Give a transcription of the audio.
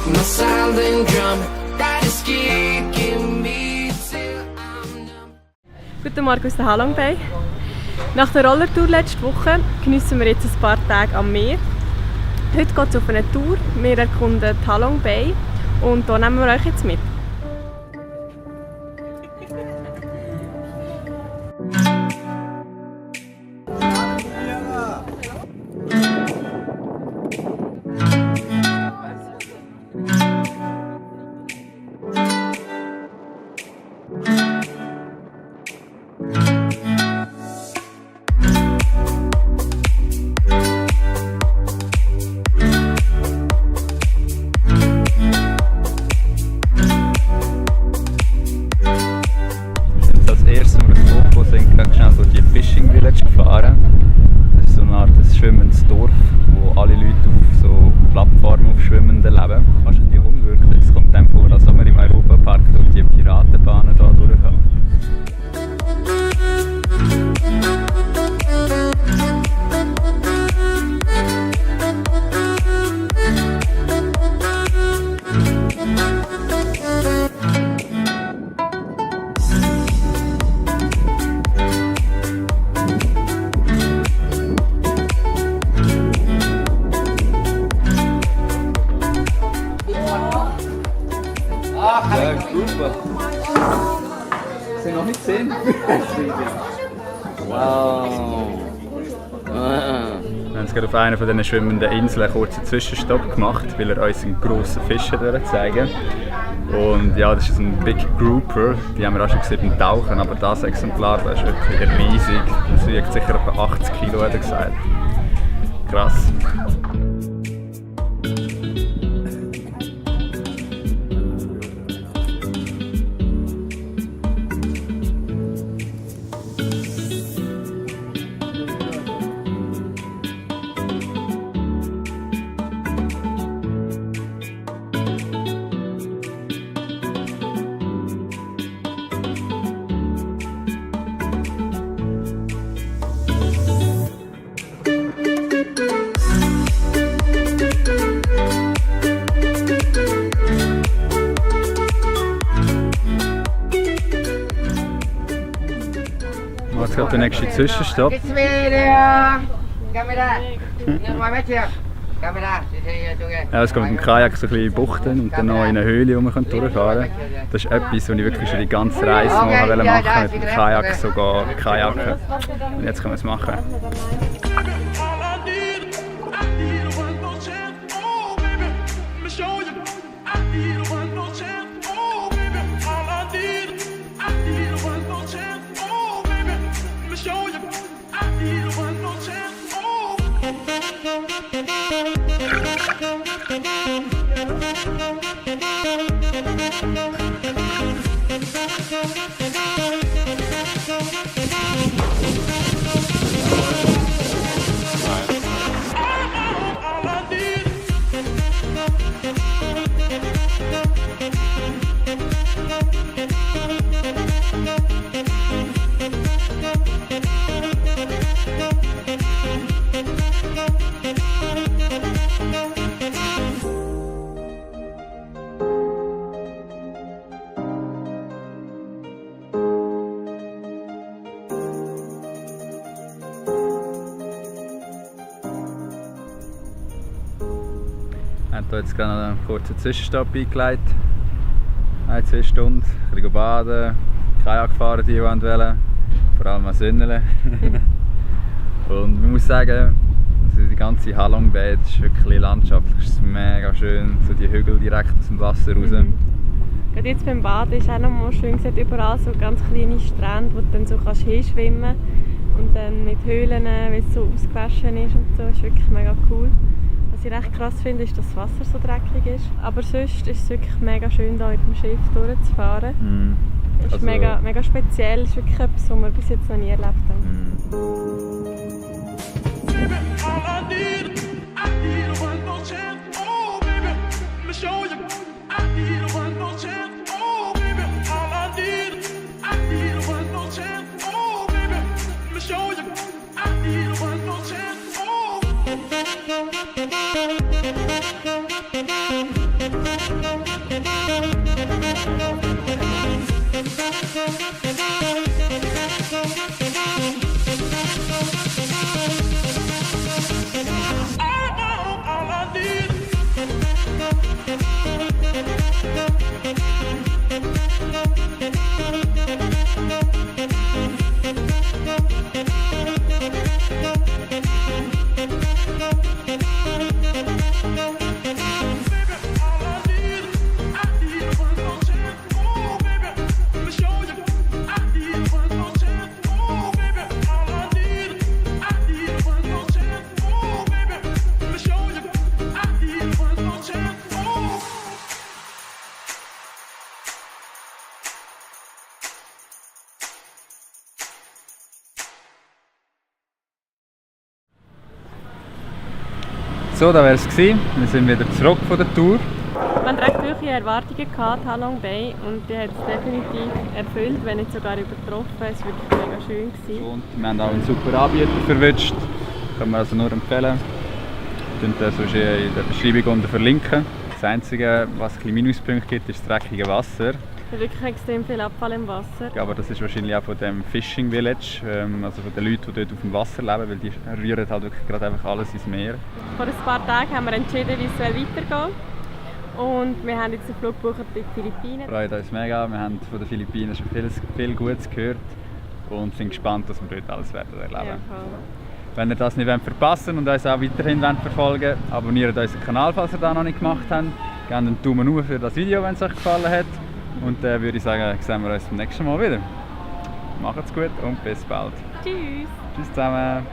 my silent drum. Ride a ski, give me till I'm numb. Guten Morgen aus der Halong Bay. Nach der Rollertour letzte Woche geniessen wir jetzt ein paar Tage am Meer. Heute geht es auf eine Tour. Wir erkunden die Halong Bay und hier nehmen wir euch jetzt mit. Fishing Village gefahren. Das ist so eine Art schwimmendes Dorf, wo alle Leute auf so Plattformen auf Schwimmenden leben. Fast ein bisschen unwirklich. Es kommt dann vor, als ob wir im Europapark durch die Piratenbahnen hier durchfahren. Ja, super. Sind noch nicht 10? Wow. Wir haben jetzt gerade auf einer von diesen schwimmenden Inseln einen kurzen Zwischenstopp gemacht, weil er uns einen grossen Fisch zeigen. Und ja, das ist ein Big Grouper. Die haben wir auch schon gesehen beim Tauchen, aber das Exemplar das ist wirklich riesig. Das wiegt sicher etwa 80 Kilo, hat er gesagt. Krass. Jetzt kommt der nächste Zwischenstopp. Ja, es kommt mit dem Kajak so ein bisschen buchten und dann noch in eine Höhle, wo man durchfahren kann. Das ist etwas, was ich wirklich schon die ganze Reise machen wollte, mit dem Kajak sogar kajaken. Und jetzt können wir es machen. Wir haben hier jetzt gerade noch einen kurzen Zwischenstopp eingelegt. 1-2 Stunden, ein bisschen baden, Kajak fahren, die wollen, vor allem an Sünnele. Und man muss sagen, also die ganze Halong Bay ist wirklich landschaftlich, ist mega schön, so die Hügel direkt aus dem Wasser raus. Gerade jetzt beim Baden ist auch noch mal schön, sieht überall so ganz kleine Strände, wo du dann so hinschwimmen kannst. Und dann mit Höhlen, weil es so ausgewaschen ist und so, ist wirklich mega cool. Was ich recht krass finde, ist, dass das Wasser so dreckig ist. Aber sonst ist es wirklich mega schön, hier mit dem Schiff durchzufahren. Es ist mega speziell, es ist wirklich etwas, was wir bis jetzt noch nie erlebt haben. so, das wäre es gewesen. Wir sind wieder zurück von der Tour. Wir hatten recht hohe Erwartungen an Halong Bay und die hat es definitiv erfüllt, wenn nicht sogar übertroffen. Es war wirklich mega schön gewesen. Und wir haben auch einen super Anbieter verwünscht. Können wir also nur empfehlen. Wir verlinken das sonst in der Beschreibung unten verlinken. Das Einzige, was ein bisschen Minuspunkte gibt, ist das dreckige Wasser. Es ist wirklich extrem viel Abfall im Wasser. Ja, aber das ist wahrscheinlich auch von dem Fishing Village, also von den Leuten, die dort auf dem Wasser leben, weil die rühren halt wirklich gerade einfach alles ins Meer. Vor ein paar Tagen haben wir entschieden, wie es weitergehen. Und wir haben jetzt einen Flug gebucht in die Philippinen. Freut uns mega, wir haben von den Philippinen schon viel Gutes gehört und sind gespannt, was wir dort alles werden erleben. Ja, wenn ihr das nicht verpassen wollt und uns auch weiterhin verfolgen wollt, abonniert unseren Kanal, falls ihr das noch nicht gemacht habt. Gebt einen Daumen hoch für das Video, wenn es euch gefallen hat. Und dann würde ich sagen, sehen wir uns beim nächsten Mal wieder. Macht's gut und bis bald. Tschüss! Tschüss zusammen!